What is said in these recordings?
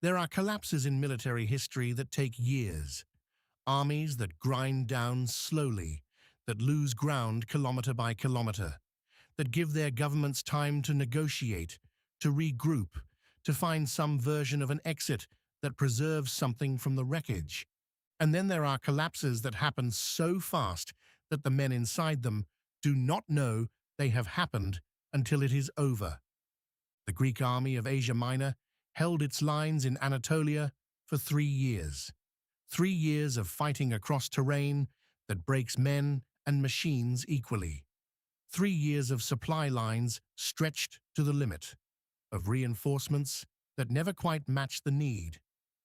There are collapses in military history that take years, armies that grind down slowly, that lose ground kilometer by kilometer, that give their governments time to negotiate, to regroup, to find some version of an exit that preserves something from the wreckage. And then there are collapses that happen so fast that the men inside them do not know they have happened until it is over. The Greek army of Asia Minor held its lines in Anatolia for 3 years. 3 years of fighting across terrain that breaks men and machines equally. 3 years of supply lines stretched to the limit, of reinforcements that never quite matched the need,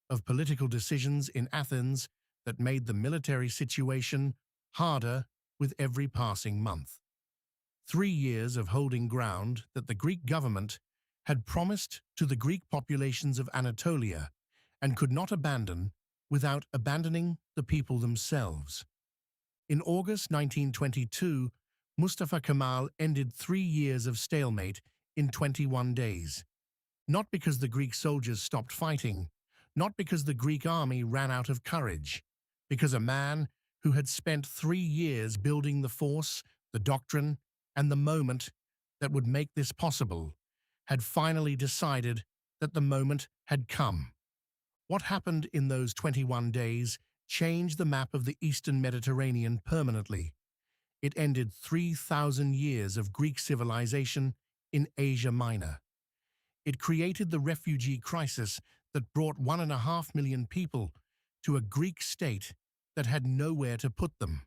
of political decisions in Athens that made the military situation harder with every passing month. 3 years of holding ground that the Greek government had promised to the Greek populations of Anatolia and could not abandon without abandoning the people themselves. In August 1922, Mustafa Kemal ended 3 years of stalemate in 21 days. Not because the Greek soldiers stopped fighting, not because the Greek army ran out of courage, because a man who had spent 3 years building the force, the doctrine, and the moment that would make this possible, had finally decided that the moment had come. What happened in those 21 days changed the map of the Eastern Mediterranean permanently. It ended 3,000 years of Greek civilization in Asia Minor. It created the refugee crisis that brought 1.5 million people to a Greek state that had nowhere to put them.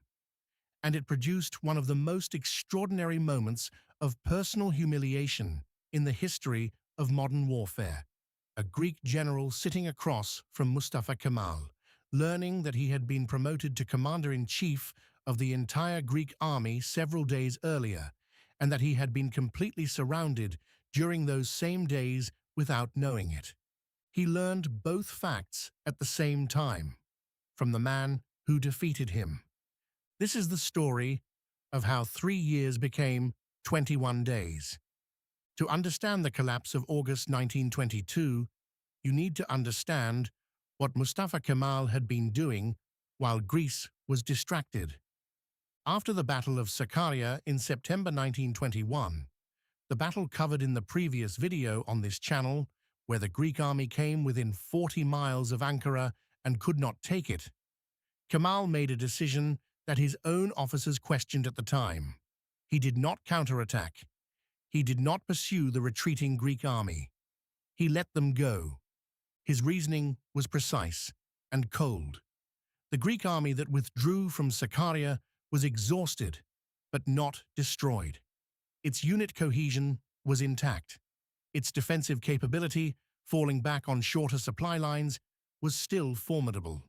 And it produced one of the most extraordinary moments of personal humiliation in the history of modern warfare. A Greek general sitting across from Mustafa Kemal, learning that he had been promoted to commander-in-chief of the entire Greek army several days earlier, and that he had been completely surrounded during those same days without knowing it. He learned both facts at the same time, from the man who defeated him. This is the story of how 3 years became 21 days. To understand the collapse of August 1922, you need to understand what Mustafa Kemal had been doing while Greece was distracted. After the Battle of Sakarya in September 1921, the battle covered in the previous video on this channel, where the Greek army came within 40 miles of Ankara and could not take it, Kemal made a decision that his own officers questioned at the time. He did not counterattack. He did not pursue the retreating Greek army. He let them go. His reasoning was precise and cold. The Greek army that withdrew from Sakarya was exhausted, but not destroyed. Its unit cohesion was intact. Its defensive capability, falling back on shorter supply lines, was still formidable.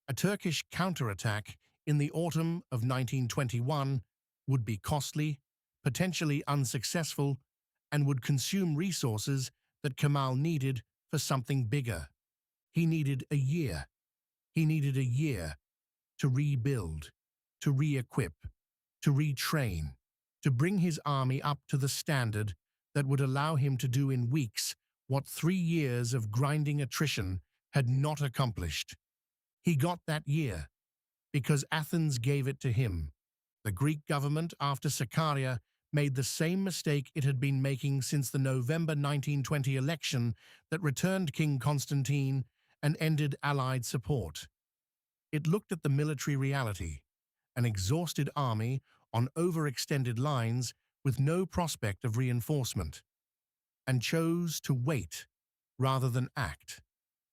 A Turkish counterattack in the autumn of 1921 would be costly, potentially unsuccessful, and would consume resources that Kemal needed for something bigger. He needed a year. He needed a year to rebuild, to re-equip, to retrain, to bring his army up to the standard that would allow him to do in weeks what 3 years of grinding attrition had not accomplished. He got that year because Athens gave it to him. The Greek government, after Sakarya, made the same mistake it had been making since the November 1920 election that returned King Constantine and ended Allied support. It looked at the military reality, an exhausted army on overextended lines with no prospect of reinforcement, and chose to wait rather than act.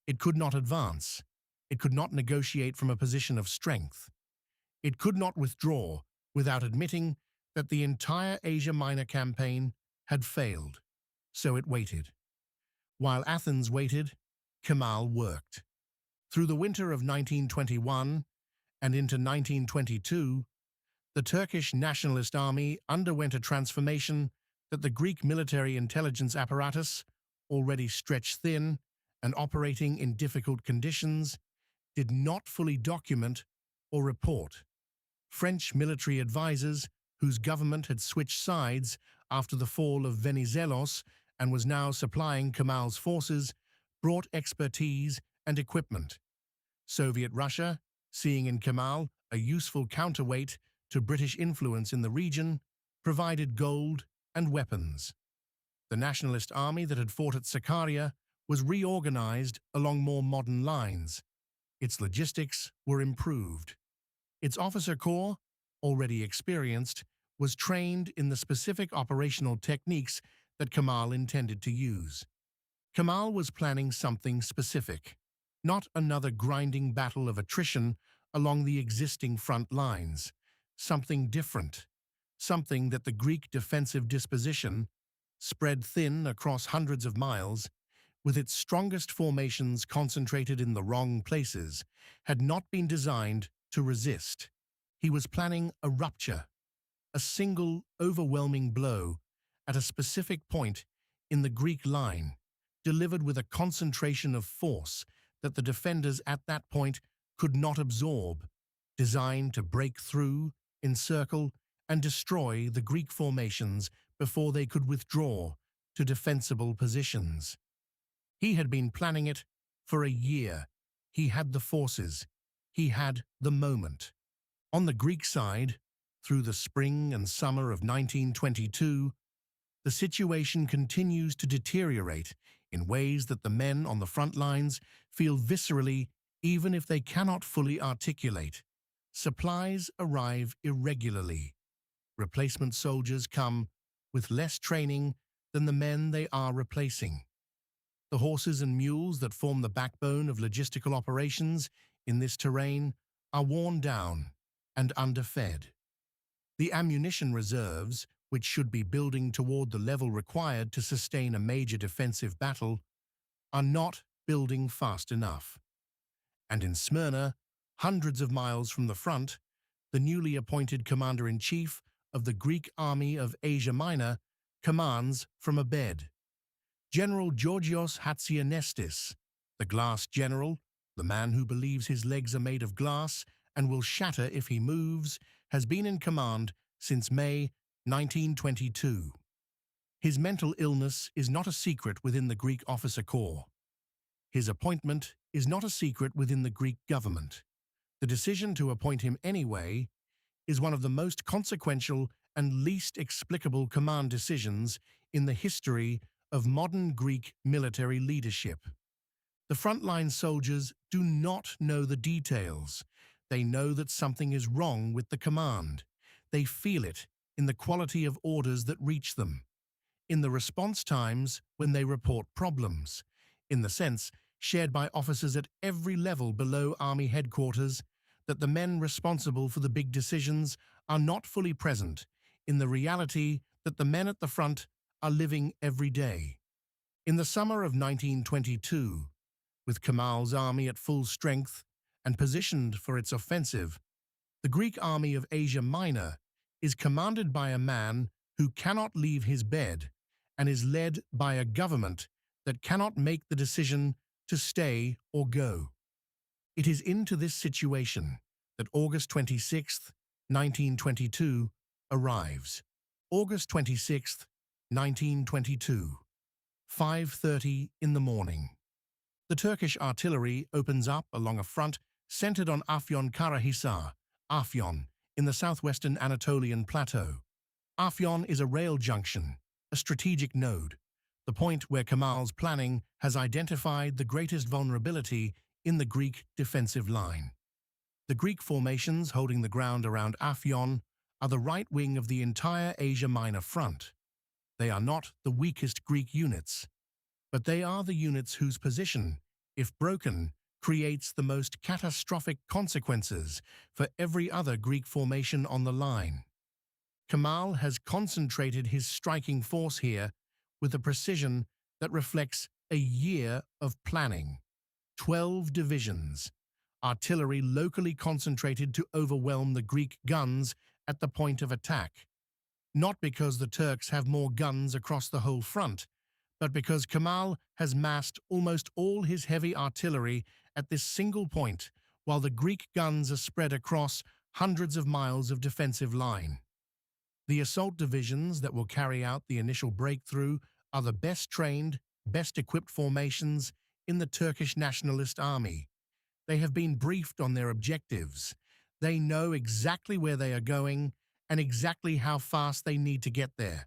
It could not advance. It could not negotiate from a position of strength. It could not withdraw without admitting that the entire Asia Minor campaign had failed. So it waited. While Athens waited, Kemal worked. Through the winter of 1921 and into 1922, the Turkish nationalist army underwent a transformation that the Greek military intelligence apparatus, already stretched thin and operating in difficult conditions, did not fully document or report. French military advisors, whose government had switched sides after the fall of Venizelos and was now supplying Kemal's forces, brought expertise and equipment. Soviet Russia, seeing in Kemal a useful counterweight to British influence in the region, provided gold and weapons. The nationalist army that had fought at Sakarya was reorganized along more modern lines. Its logistics were improved. Its officer corps, already experienced, was trained in the specific operational techniques that Kemal intended to use. Kemal was planning something specific, not another grinding battle of attrition along the existing front lines. Something different, something that the Greek defensive disposition, spread thin across hundreds of miles, with its strongest formations concentrated in the wrong places, had not been designed to resist. He was planning a rupture, a single overwhelming blow at a specific point in the Greek line, delivered with a concentration of force that the defenders at that point could not absorb, designed to break through, encircle, and destroy the Greek formations before they could withdraw to defensible positions. He had been planning it for a year. He had the forces. He had the moment. On the Greek side, through the spring and summer of 1922, the situation continues to deteriorate in ways that the men on the front lines feel viscerally even if they cannot fully articulate. Supplies arrive irregularly. Replacement soldiers come with less training than the men they are replacing. The horses and mules that form the backbone of logistical operations in this terrain are worn down and underfed. The ammunition reserves, which should be building toward the level required to sustain a major defensive battle, are not building fast enough. And in Smyrna, hundreds of miles from the front, the newly appointed commander-in-chief of the Greek army of Asia Minor commands from a bed. General Georgios Hatzianestis, the glass general, the man who believes his legs are made of glass and will shatter if he moves, has been in command since May 1922. His mental illness is not a secret within the Greek officer corps. His appointment is not a secret within the Greek government. The decision to appoint him anyway is one of the most consequential and least explicable command decisions in the history of modern Greek military leadership. The frontline soldiers do not know the details. They know that something is wrong with the command. They feel it in the quality of orders that reach them, in the response times when they report problems, in the sense shared by officers at every level below Army headquarters that the men responsible for the big decisions are not fully present in the reality that the men at the front are living every day. In the summer of 1922, with Kemal's army at full strength and positioned for its offensive, the Greek army of Asia Minor is commanded by a man who cannot leave his bed and is led by a government that cannot make the decision to stay or go. It is into this situation that August 26, 1922, arrives. August 26, 1922, 5:30 in the morning. The Turkish artillery opens up along a front centered on Afyon Karahisar, Afyon, in the southwestern Anatolian plateau. Afyon is a rail junction, a strategic node, the point where Kemal's planning has identified the greatest vulnerability in the Greek defensive line. The Greek formations holding the ground around Afyon are the right wing of the entire Asia Minor front. They are not the weakest Greek units, but they are the units whose position, if broken, creates the most catastrophic consequences for every other Greek formation on the line. Kemal has concentrated his striking force here with a precision that reflects a year of planning. 12 divisions, artillery locally concentrated to overwhelm the Greek guns at the point of attack. Not because the Turks have more guns across the whole front, but because Kemal has massed almost all his heavy artillery at this single point, while the Greek guns are spread across hundreds of miles of defensive line. The assault divisions that will carry out the initial breakthrough are the best trained, best equipped formations in the Turkish Nationalist Army. They have been briefed on their objectives. They know exactly where they are going and exactly how fast they need to get there.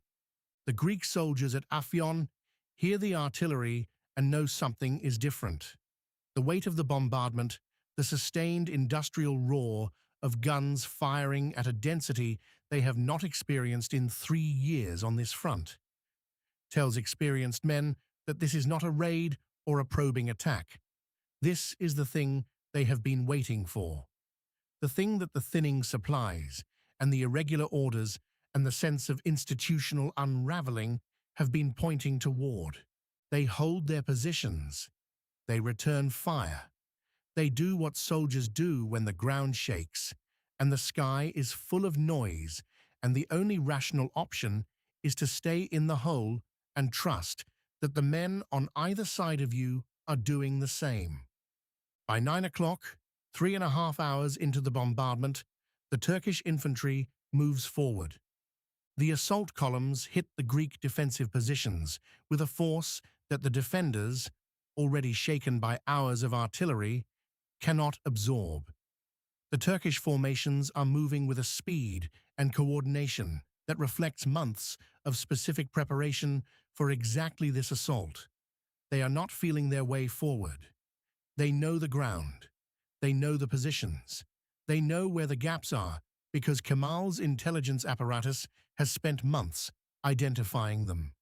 The Greek soldiers at Afyon hear the artillery and know something is different. The weight of the bombardment, the sustained industrial roar of guns firing at a density they have not experienced in 3 years on this front, tells experienced men that this is not a raid or a probing attack. This is the thing they have been waiting for. The thing that the thinning supplies and the irregular orders and the sense of institutional unraveling have been pointing toward. They hold their positions. They return fire. They do what soldiers do when the ground shakes and the sky is full of noise, and the only rational option is to stay in the hole and trust that the men on either side of you are doing the same. By 9 o'clock, 3.5 hours into the bombardment, the Turkish infantry moves forward. The assault columns hit the Greek defensive positions with a force that the defenders, already shaken by hours of artillery, cannot absorb. The Turkish formations are moving with a speed and coordination that reflects months of specific preparation for exactly this assault. They are not feeling their way forward. They know the ground. They know the positions. They know where the gaps are because Kemal's intelligence apparatus has spent months identifying them.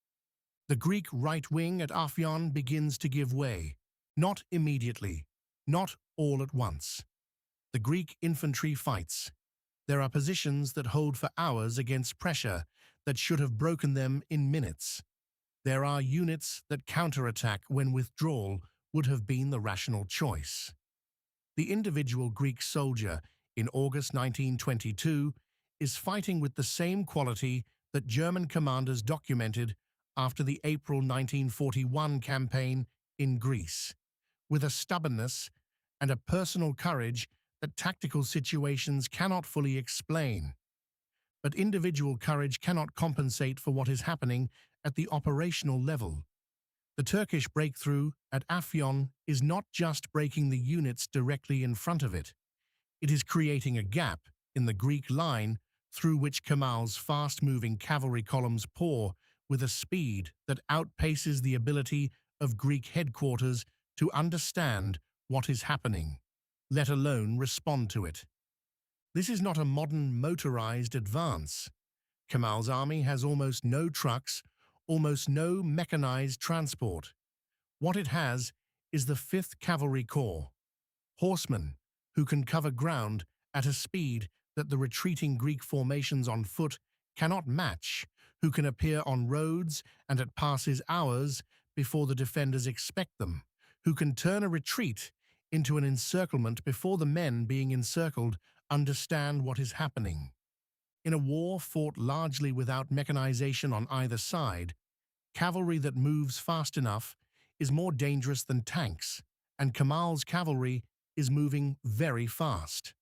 The Greek right wing at Afyon begins to give way, not immediately, not all at once. The Greek infantry fights. There are positions that hold for hours against pressure that should have broken them in minutes. There are units that counterattack when withdrawal would have been the rational choice. The individual Greek soldier in August 1922 is fighting with the same quality that German commanders documented after the April 1941 campaign in Greece, with a stubbornness and a personal courage that tactical situations cannot fully explain. But individual courage cannot compensate for what is happening at the operational level. The Turkish breakthrough at Afyon is not just breaking the units directly in front of it. It is creating a gap in the Greek line through which Kemal's fast-moving cavalry columns pour with a speed that outpaces the ability of Greek headquarters to understand what is happening, let alone respond to it. This is not a modern motorized advance. Kemal's army has almost no trucks, almost no mechanized transport. What it has is the 5th Cavalry Corps, horsemen who can cover ground at a speed that the retreating Greek formations on foot cannot match, who can appear on roads and at passes hours before the defenders expect them, who can turn a retreat into an encirclement before the men being encircled understand what is happening. In a war fought largely without mechanization on either side, cavalry that moves fast enough is more dangerous than tanks, and Kemal's cavalry is moving very fast.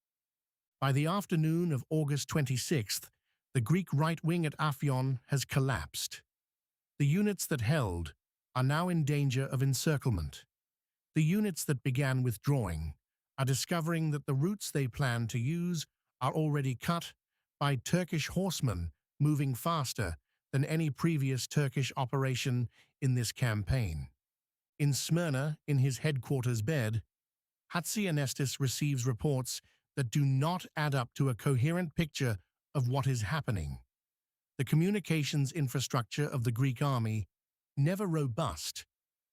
By the afternoon of August 26th, the Greek right wing at Afyon has collapsed. The units that held are now in danger of encirclement. The units that began withdrawing are discovering that the routes they plan to use are already cut by Turkish horsemen moving faster than any previous Turkish operation in this campaign. In Smyrna, in his headquarters bed, Hatzianestis receives reports that do not add up to a coherent picture of what is happening. The communications infrastructure of the Greek army, never robust,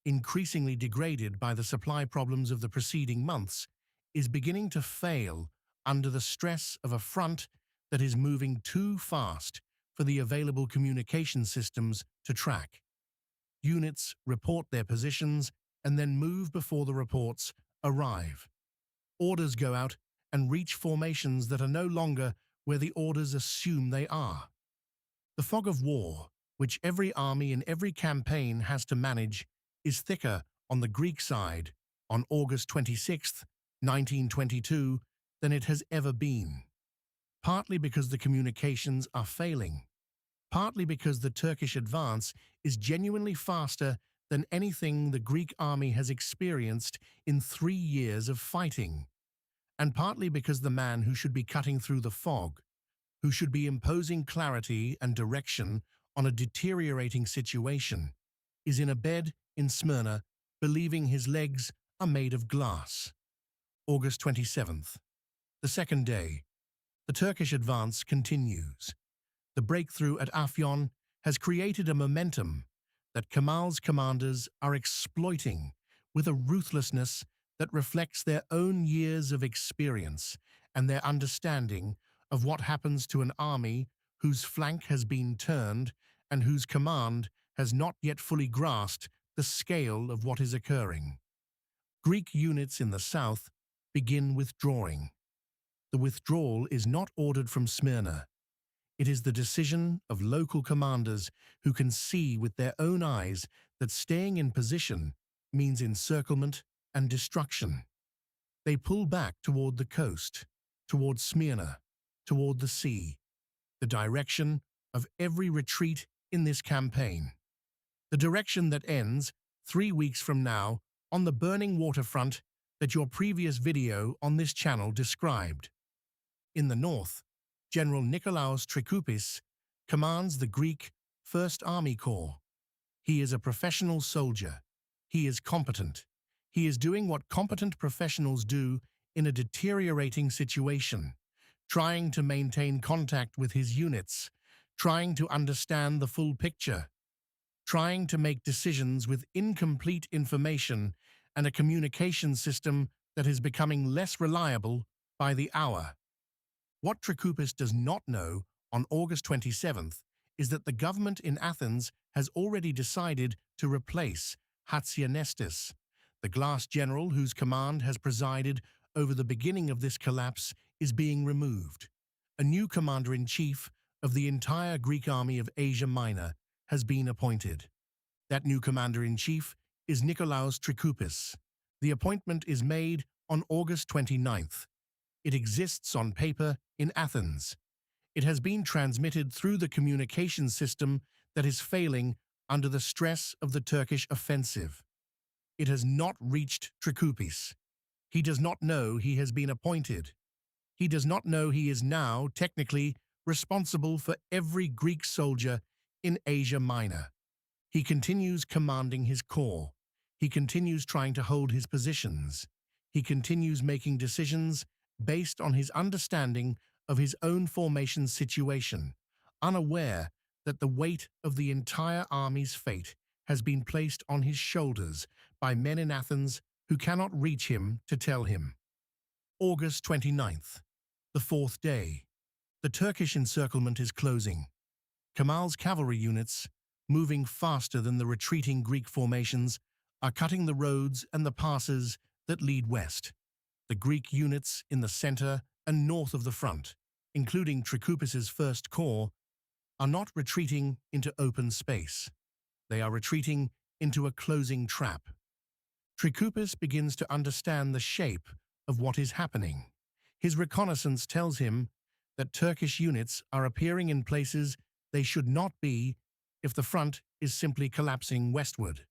increasingly degraded by the supply problems of the preceding months, is beginning to fail under the stress of a front that is moving too fast for the available communication systems to track. Units report their positions and then move before the reports arrive. Orders go out and reach formations that are no longer where the orders assume they are. The fog of war, which every army in every campaign has to manage, is thicker on the Greek side on August 26, 1922, than it has ever been. Partly because the communications are failing, partly because the Turkish advance is genuinely faster than anything the Greek army has experienced in 3 years of fighting, and partly because the man who should be cutting through the fog, who should be imposing clarity and direction on a deteriorating situation, is in a bed in Smyrna, believing his legs are made of glass. August 27th. The second day. The Turkish advance continues. The breakthrough at Afyon has created a momentum that Kemal's commanders are exploiting with a ruthlessness that reflects their own years of experience and their understanding of what happens to an army whose flank has been turned and whose command has not yet fully grasped the scale of what is occurring. Greek units in the south begin withdrawing. The withdrawal is not ordered from Smyrna. It is the decision of local commanders who can see with their own eyes that staying in position means encirclement and destruction. They pull back toward the coast, toward Smyrna, toward the sea, the direction of every retreat in this campaign. The direction that ends 3 weeks from now on the burning waterfront that your previous video on this channel described. In the north, General Nikolaos Trikoupis commands the Greek First Army Corps. He is a professional soldier. He is competent. He is doing what competent professionals do in a deteriorating situation, trying to maintain contact with his units, trying to understand the full picture, trying to make decisions with incomplete information and a communication system that is becoming less reliable by the hour. What Trikoupis does not know on August 27th is that the government in Athens has already decided to replace Hatzianestis, the glass general whose command has presided over the beginning of this collapse, is being removed. A new commander-in-chief of the entire Greek army of Asia Minor has been appointed. That new commander-in-chief is Nikolaos Trikoupis. The appointment is made on August 29th. It exists on paper in Athens. It has been transmitted through the communication system that is failing under the stress of the Turkish offensive. It has not reached Trikoupis. He does not know he has been appointed. He does not know he is now, technically, responsible for every Greek soldier in Asia Minor. He continues commanding his corps. He continues trying to hold his positions. He continues making decisions based on his understanding of his own formation situation, unaware that the weight of the entire army's fate has been placed on his shoulders by men in Athens who cannot reach him to tell him. August 29th, the fourth day. The Turkish encirclement is closing. Kemal's cavalry units, moving faster than the retreating Greek formations, are cutting the roads and the passes that lead west. The Greek units in the center and north of the front, including Trikoupis's First Corps, are not retreating into open space. They are retreating into a closing trap. Trikoupis begins to understand the shape of what is happening. His reconnaissance tells him that Turkish units are appearing in places they should not be if the front is simply collapsing westward.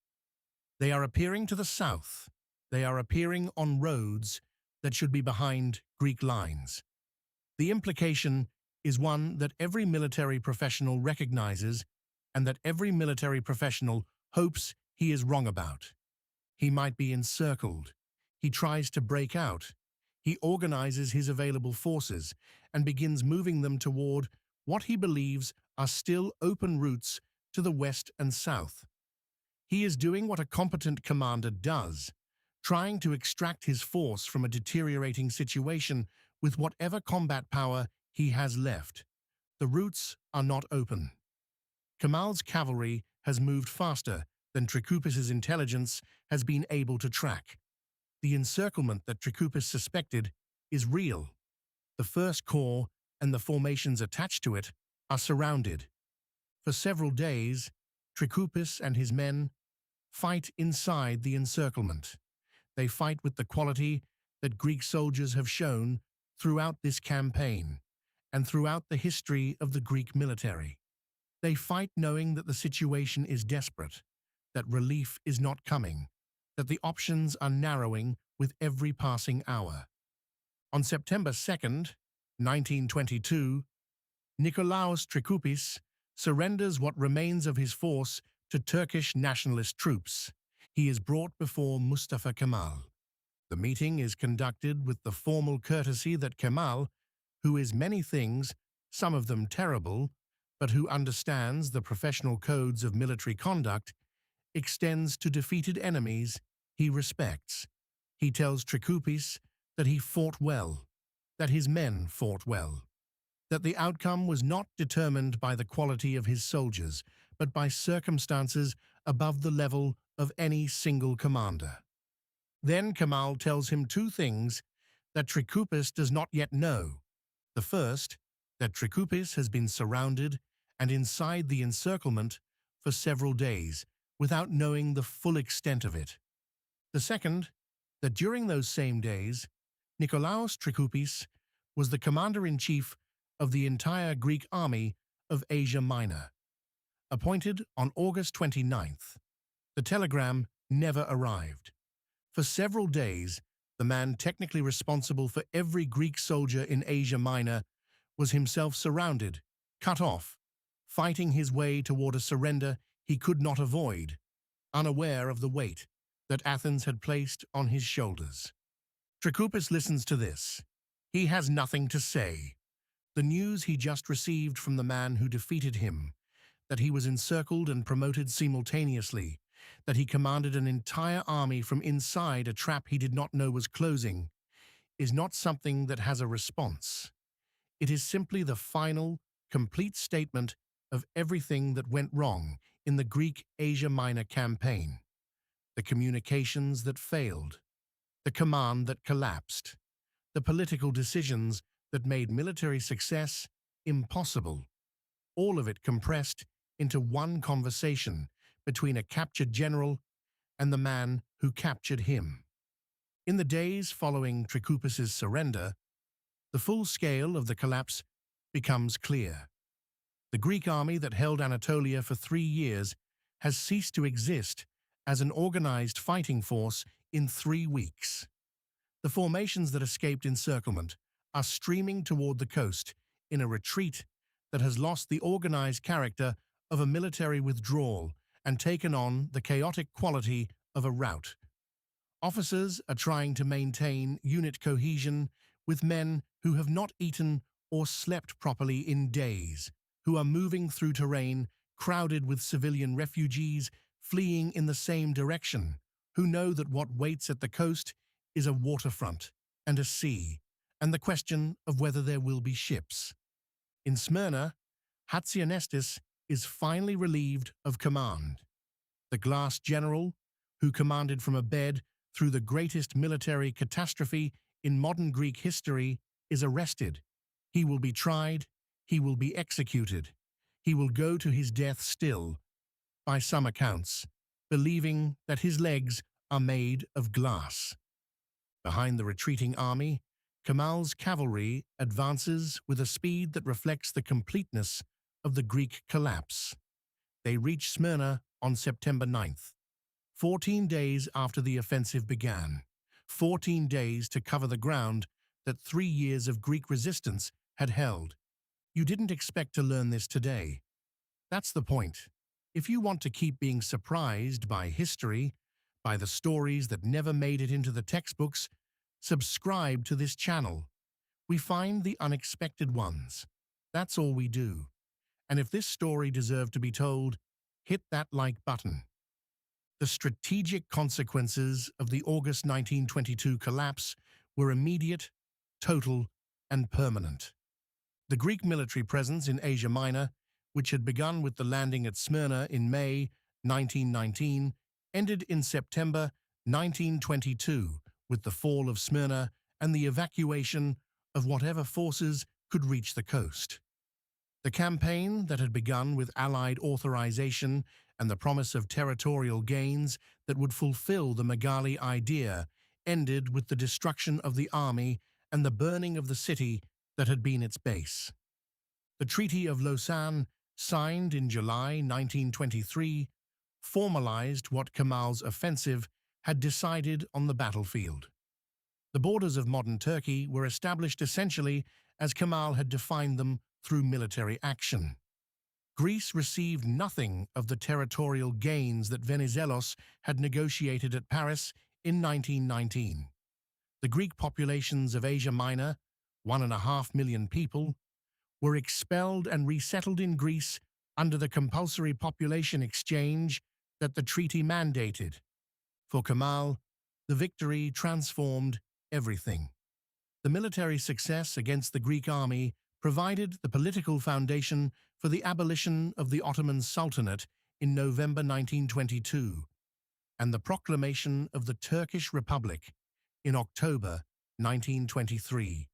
They are appearing to the south. They are appearing on roads that should be behind Greek lines. The implication is one that every military professional recognizes and that every military professional hopes he is wrong about. He might be encircled. He tries to break out. He organizes his available forces and begins moving them toward what he believes are still open routes to the west and south. He is doing what a competent commander does, trying to extract his force from a deteriorating situation with whatever combat power he has left. The routes are not open. Kemal's cavalry has moved faster than Trikoupis's intelligence has been able to track. The encirclement that Trikoupis suspected is real. The First Corps and the formations attached to it are surrounded. For several days, Trikoupis and his men fight inside the encirclement. They fight with the quality that Greek soldiers have shown throughout this campaign and throughout the history of the Greek military. They fight knowing that the situation is desperate. that relief is not coming, that the options are narrowing with every passing hour. On September 2nd, 1922, Nikolaos Trikoupis surrenders what remains of his force to Turkish nationalist troops. He is brought before Mustafa Kemal. The meeting is conducted with the formal courtesy that Kemal, who is many things, some of them terrible, but who understands the professional codes of military conduct, extends to defeated enemies he respects. He tells Trikoupis that he fought well, that his men fought well, that the outcome was not determined by the quality of his soldiers, but by circumstances above the level of any single commander. Then Kemal tells him two things that Trikoupis does not yet know. The first, that Trikoupis has been surrounded and inside the encirclement for several days without knowing the full extent of it. The second, that during those same days, Nikolaos Trikoupis was the commander-in-chief of the entire Greek army of Asia Minor. Appointed on August 29th, the telegram never arrived. For several days, the man technically responsible for every Greek soldier in Asia Minor was himself surrounded, cut off, fighting his way toward a surrender he could not avoid, unaware of the weight that Athens had placed on his shoulders. Trikoupis listens to this. He has nothing to say. The news he just received from the man who defeated him, that he was encircled and promoted simultaneously, that he commanded an entire army from inside a trap he did not know was closing, is not something that has a response. It is simply the final, complete statement of everything that went wrong in the Greek Asia Minor campaign. The communications that failed, the command that collapsed, the political decisions that made military success impossible, all of it compressed into one conversation between a captured general and the man who captured him. In the days following Trikoupis's surrender, the full scale of the collapse becomes clear. The Greek army that held Anatolia for 3 years has ceased to exist as an organized fighting force in 3 weeks. The formations that escaped encirclement are streaming toward the coast in a retreat that has lost the organized character of a military withdrawal and taken on the chaotic quality of a rout. Officers are trying to maintain unit cohesion with men who have not eaten or slept properly in days, who are moving through terrain crowded with civilian refugees fleeing in the same direction, who know that what waits at the coast is a waterfront and a sea, and the question of whether there will be ships. In Smyrna, Hatzianestis is finally relieved of command. The glass general, who commanded from a bed through the greatest military catastrophe in modern Greek history, is arrested. He will be tried, he will be executed. He will go to his death still, by some accounts, believing that his legs are made of glass. Behind the retreating army, Kemal's cavalry advances with a speed that reflects the completeness of the Greek collapse. They reach Smyrna on September 9th, 14 days after the offensive began, 14 days to cover the ground that 3 years of Greek resistance had held. You didn't expect to learn this today. That's the point. If you want to keep being surprised by history, by the stories that never made it into the textbooks, subscribe to this channel. We find the unexpected ones. That's all we do. And if this story deserved to be told, hit that like button. The strategic consequences of the August 1922 collapse were immediate, total, and permanent. The Greek military presence in Asia Minor, which had begun with the landing at Smyrna in May 1919, ended in September 1922 with the fall of Smyrna and the evacuation of whatever forces could reach the coast. The campaign that had begun with Allied authorization and the promise of territorial gains that would fulfill the Megali idea ended with the destruction of the army and the burning of the city that had been its base. The Treaty of Lausanne, signed in July 1923, formalized what Kemal's offensive had decided on the battlefield. The borders of modern Turkey were established essentially as Kemal had defined them through military action. Greece received nothing of the territorial gains that Venizelos had negotiated at Paris in 1919. The Greek populations of Asia Minor, 1.5 million people, were expelled and resettled in Greece under the compulsory population exchange that the treaty mandated. For Kemal, the victory transformed everything. The military success against the Greek army provided the political foundation for the abolition of the Ottoman Sultanate in November 1922 and the proclamation of the Turkish Republic in October 1923.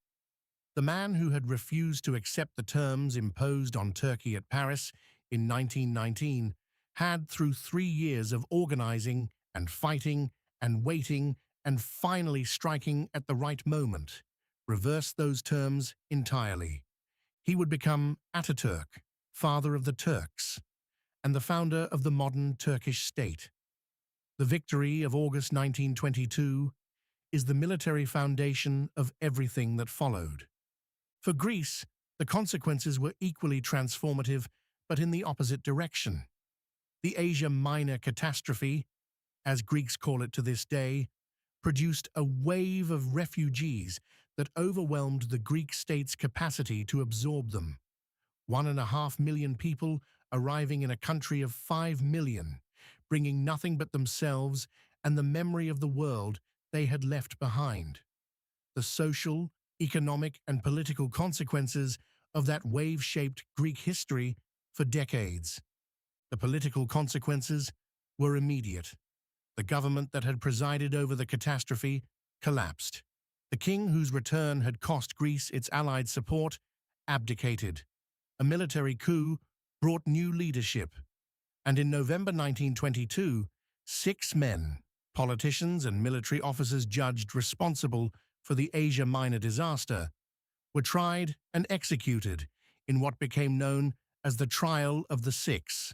The man who had refused to accept the terms imposed on Turkey at Paris in 1919 had, through 3 years of organizing and fighting and waiting and finally striking at the right moment, reversed those terms entirely. He would become Ataturk, father of the Turks, and the founder of the modern Turkish state. The victory of August 1922 is the military foundation of everything that followed. For Greece, the consequences were equally transformative, but in the opposite direction. The Asia Minor catastrophe, as Greeks call it to this day, produced a wave of refugees that overwhelmed the Greek state's capacity to absorb them. 1.5 million people arriving in a country of 5 million, bringing nothing but themselves and the memory of the world they had left behind. The social, economic, and political consequences of that wave-shaped Greek history for decades. The political consequences were immediate. The government that had presided over the catastrophe collapsed. The king whose return had cost Greece its allied support abdicated. A military coup brought new leadership. And in November 1922, 6 men, politicians and military officers judged responsible for the Asia Minor disaster, were tried and executed in what became known as the Trial of the Six.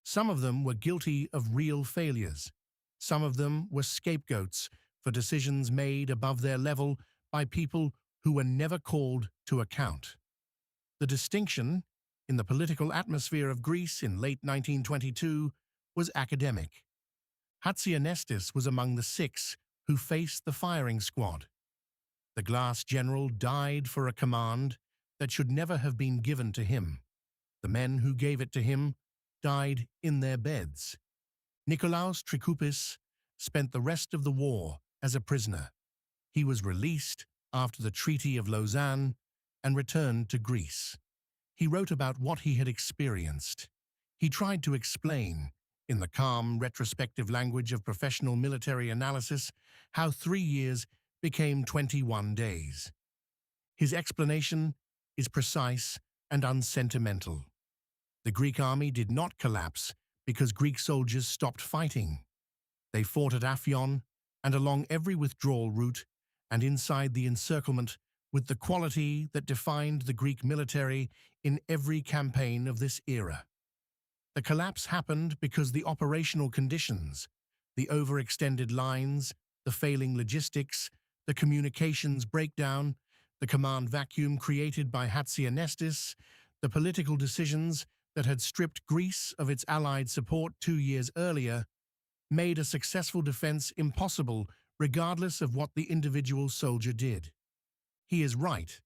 Some of them were guilty of real failures. Some of them were scapegoats for decisions made above their level by people who were never called to account. The distinction in the political atmosphere of Greece in late 1922 was academic. Hatzianestis was among the 6 who faced the firing squad. The glass general died for a command that should never have been given to him. The men who gave it to him died in their beds. Nikolaos Trikoupis spent the rest of the war as a prisoner. He was released after the Treaty of Lausanne and returned to Greece. He wrote about what he had experienced. He tried to explain, in the calm, retrospective language of professional military analysis, how 3 years became 21 days. His explanation is precise and unsentimental. The Greek army did not collapse because Greek soldiers stopped fighting. They fought at Afyon and along every withdrawal route and inside the encirclement with the quality that defined the Greek military in every campaign of this era. The collapse happened because the operational conditions, the overextended lines, the failing logistics, the communications breakdown, the command vacuum created by Hatzianestis, the political decisions that had stripped Greece of its allied support 2 years earlier, made a successful defense impossible regardless of what the individual soldier did. He is right.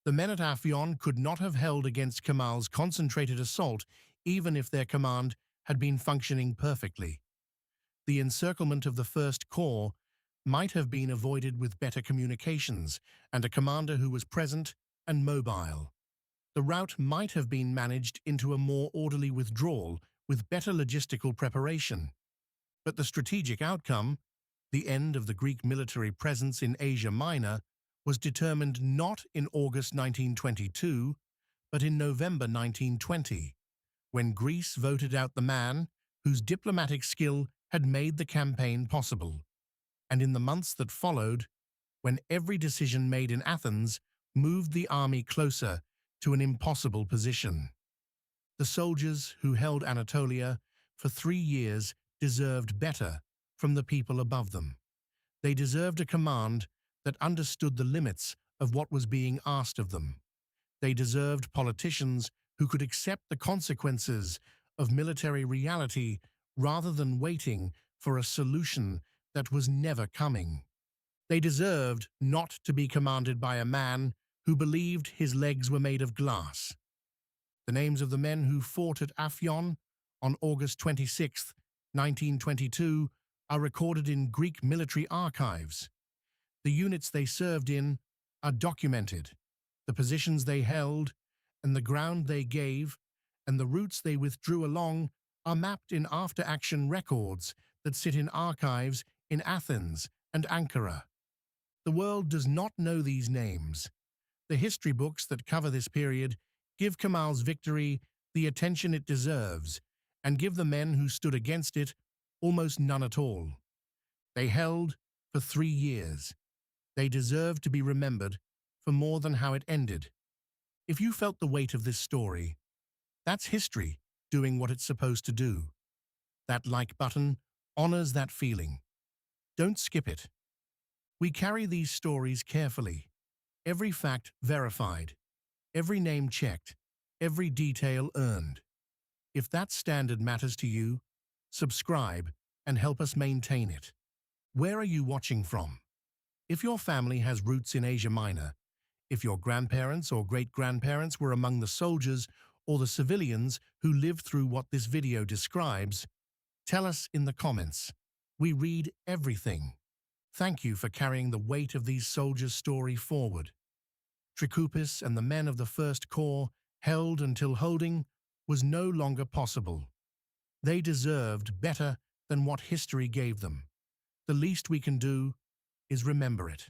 The men at Afyon could not have held against Kemal's concentrated assault even if their command had been functioning perfectly. The encirclement of the First Corps might have been avoided with better communications and a commander who was present and mobile. The route might have been managed into a more orderly withdrawal with better logistical preparation. But the strategic outcome, the end of the Greek military presence in Asia Minor, was determined not in August 1922, but in November 1920, when Greece voted out the man whose diplomatic skill had made the campaign possible, and in the months that followed, when every decision made in Athens moved the army closer to an impossible position. The soldiers who held Anatolia for 3 years deserved better from the people above them. They deserved a command that understood the limits of what was being asked of them. They deserved politicians who could accept the consequences of military reality rather than waiting for a solution that was never coming. They deserved not to be commanded by a man who believed his legs were made of glass. The names of the men who fought at Afyon on August 26, 1922, are recorded in Greek military archives. The units they served in are documented. The positions they held, and the ground they gave, and the routes they withdrew along are mapped in after-action records that sit in archives in Athens and Ankara. The world does not know these names. The history books that cover this period give Kemal's victory the attention it deserves and give the men who stood against it almost none at all. They held for 3 years. They deserve to be remembered for more than how it ended. If you felt the weight of this story, that's history doing what it's supposed to do. That like button honors that feeling. Don't skip it. We carry these stories carefully, every fact verified, every name checked, every detail earned. If that standard matters to you, subscribe and help us maintain it. Where are you watching from? If your family has roots in Asia Minor, if your grandparents or great-grandparents were among the soldiers or the civilians who lived through what this video describes, tell us in the comments. We read everything. Thank you for carrying the weight of these soldiers' story forward. Trikoupis and the men of the First Corps held until holding was no longer possible. They deserved better than what history gave them. The least we can do is remember it.